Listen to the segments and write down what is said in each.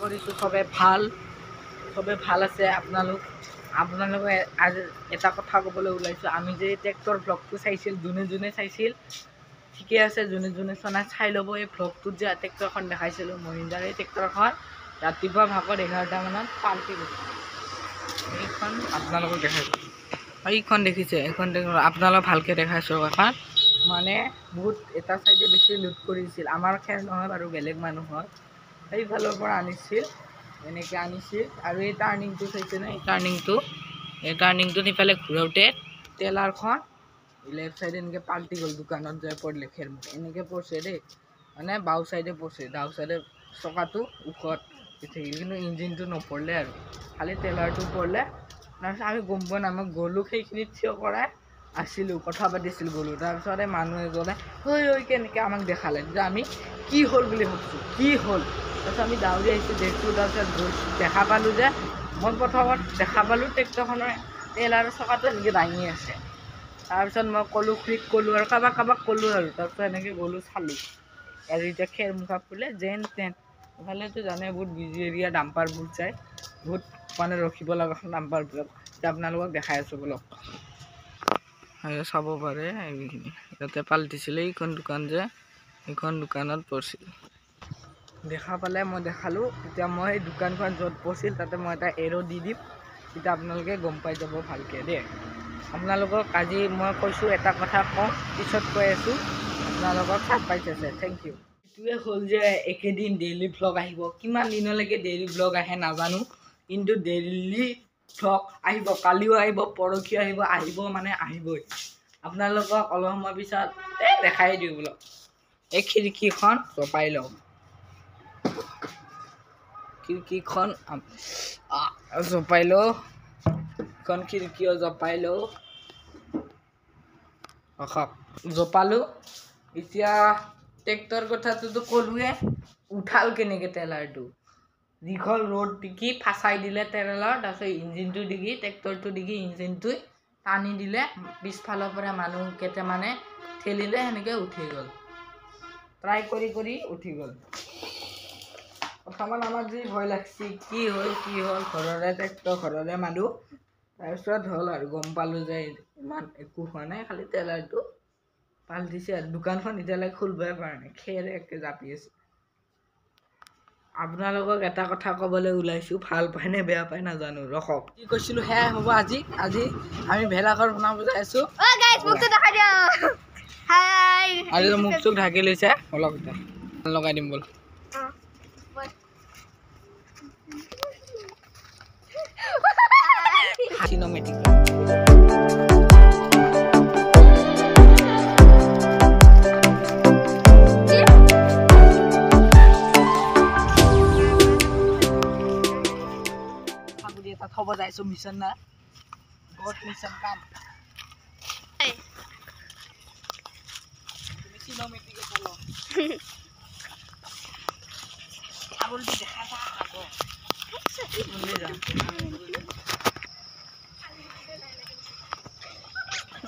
কৰিছোঁ চবে ভাল আছে। আপোনালোকে আজি এটা কথা ক'বলৈ ওলাইছোঁ, আমি যে ট্ৰেক্টৰ ভ্লগটো চাইছিল, যোনে চাইছিল ঠিকে আছে, যোনে চাই ল'ব। এই ভ্লগটোত যে ট্ৰেক্টৰখন দেখাইছিলোঁ, মহিন্দ্ৰাৰ এই ট্ৰেক্টৰখন ৰাতিপুৱা ভাগত 11টা মানত পাল্টি গৈছে। এইখন আপোনালোকক দেখাইছোঁ, এইখন দেখিছে, এইখন আপোনালোক ভালকৈ দেখাইছোঁ। এখন মানে বহুত এটা চাইডে বেছি লুট কৰিছিল, আমাৰ খেৰ নহয় বাৰু, বেলেগ মানুহৰ সেইফালৰ পৰা আনিছিল, এনেকৈ আনিছিল। আৰু এই টাৰ্ণিংটো চাইছেনে, এই টাৰ্ণিংটোত ইফালে ঘূৰাওঁতে টেলাৰখন লেফ্ট চাইডে এনেকৈ পাল্টি গ'ল, দোকানত যাই পৰিলে খেৰ এনেকৈ পৰিছে দেই, মানে বাওঁ চাইডে পৰিছে, ডাও চাইডে চকাটো ওখত থাকিল, কিন্তু ইঞ্জিনটো নপৰিলে আৰু খালি টেলাৰটো পৰিলে। তাৰপিছত আমি গম পোৱা নাই, মই গ'লোঁ সেইখিনিত থিয় কৰাই আছিলোঁ, কথা পাতিছিলোঁ, গ'লোঁ। তাৰপিছত এই মানুহ এজনে ঐ কেনেকৈ আমাক দেখালে, যে আমি কি হ'ল বুলি ভাবিছোঁ, কি হ'ল। তাৰপিছত আমি দাউৰি আহিছোঁ, দেখছোঁ। তাৰপিছত দেখা পালোঁ যে মই প্ৰথমত দেখা পালোঁ ট্ৰেক্টৰখনৰ টেলাৰৰ চকাটো এনেকৈ দাঙি আছে। তাৰপিছত মই ক'লোঁ, ক'লোঁ আৰু কাৰোবাক ক'লোঁ আৰু তাৰপিছত এনেকৈ গ'লোঁ, চালোঁ। আৰু এতিয়া খেৰ মুখা ফুলে যেন তেন, ইফালেতো জানে বহুত বিজি এৰিয়া, ডাম্পাৰবোৰ যায়, বহুত মানে ৰখিব লগা ডাম্পাৰবোৰত। এতিয়া আপোনালোকক দেখাই আছোঁ বলক, চাব পাৰে। এইখিনি ইয়াতে পাল্টিছিলে, এইখন দোকান যে, এইখন দোকানত পৰিছিল, দেখা পালে মই দেখালোঁ। এতিয়া মই সেই দোকানখন য'ত পৰিছিল তাতে মই এটা এৰ' দি দিম, তেতিয়া আপোনালোকে গম পাই যাব ভালকৈ দেই। আপোনালোকক আজি মই কৈছোঁ, এটা কথা কওঁ, পিছত কৈ আছোঁ, আপোনালোকক ছাৰপ্ৰাইজ আছে। Thank you. এইটোৱে হ'ল যে একেদিন ডেইলি ভ্লগ আহিব, কিমান দিনলৈকে ডেইলি ভ্লগ আহে নাজানো, কিন্তু ডেইলি ভ্লগ আহিব, কালিও আহিব, পৰহিও আহিব মানে আহিবই। আপোনালোকক অলপ সময় পিছত দেখাই দিওঁ বোলক। এই খিৰিকীখন জপাই লওঁ, খিৰিকীখন জপাই লওঁ, এখন খিৰিকীও জপাই লওঁ, জপালোঁ। এতিয়া ট্ৰেক্টৰ কথাটোতো ক'লোৱে, উঠাল কেনেকৈ টেলাৰটো, দীঘল ৰ'দ দিকি ফাচাই দিলে টেলাৰ, তাৰপিছত ইঞ্জিনটো দিগি, ট্ৰেক্টৰটো দিগি ইঞ্জিনটোৱে টানি দিলে, পিছফালৰ পৰা মানুহ কেইটামানে ঠেলিলে, সেনেকৈ উঠি গ'ল, ট্ৰাই কৰি উঠি গ'ল। প্ৰথমত আমাক যি ভয় লাগছি, কি হ'ল ঘৰৰে ট্ৰেক্টৰ, ঘৰৰে মানুহ। তাৰপিছত হ'ল আৰু গম পালোঁ যে ইমান একো হোৱা নাই, খালি টেলাৰটো পাল্টিছে আৰু দোকানখন এতিয়ালৈকে খুলিবই পৰা নাই, খেৰে একে জাপি আছে। আপোনালোকক এটা কথা ক'বলৈ ওলাইছোঁ, ভাল পায় নে বেয়া পায় নাজানো, ৰখক। কি কৈছিলোঁ সেয়াই হ'ব। আজি আমি ভেলাঘৰ বনাব যাই আছোঁ। আৰু মুখ চুখ ঢাকি লৈছে, অলপ লগাই দিম ব'ল। চিনেমেটিক এটা থব যাইছো, মিছন না বহুত মিছন কাম। তুমি চিনেমেটিক চলো আগল দি দেখা যা আগো বলে যা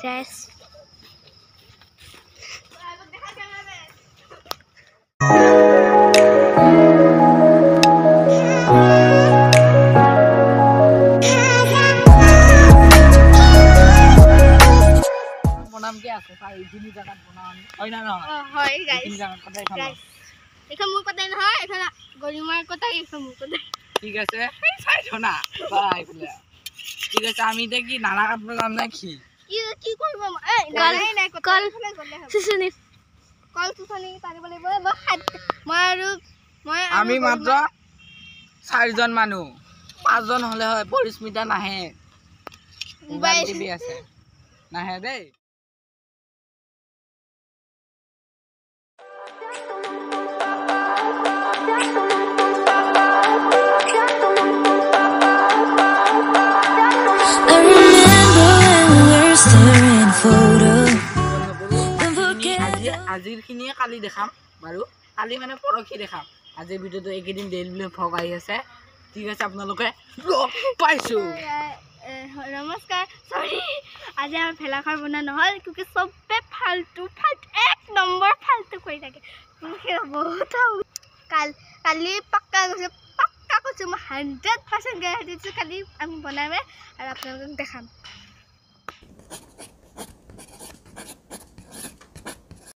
Yes. বনাম কি আছে চাই ইখিনি জায়গাত বনাম হয় না নহয় হয় গাইস ইখিনি জায়গাত কথা এখন এখন মোৰ কথাই নহয়, এখন গৰিমাৰ কথাই, এখন মোৰ কথাই। ঠিক আছে চাইছো না বাই বলে। ঠিক আছে আমি দেখি নানা কাটব যাম না কি কি করব? এই নাই নাই কল সুসুনি কল সুসুনি পারিব লাগিব। মই আমি মাত্ৰ 4 জন মানুহ, 5 জন হলে হয়। পৰিস্মিতা নাহে, মোবাইল টিভি আছে, নাহে দেই। আজিৰ খিনিয়ে কালি দেখাম বাৰু, কালি মানে পৰহি দেখাম। আজিৰ ভিডিঅ'টো এইকেইদিন ডেইলি ভ্লগ আহি আছে। ঠিক আছে, আপোনালোকে পাইছো। নমস্কাৰ, সৰি আজি আমাৰ ভেলাঘৰ বনোৱা নহ'ল, কিউকি চবে ফাল্টু এক নম্বৰ ফাল্টু কৰি থাকে। বহুত কালি পাক্কা গৈছে, পাক্কা কৈছোঁ মই 100% গেৰাণ্টি দিছোঁ কালি আমি বনামেই আৰু আপোনালোকক দেখাম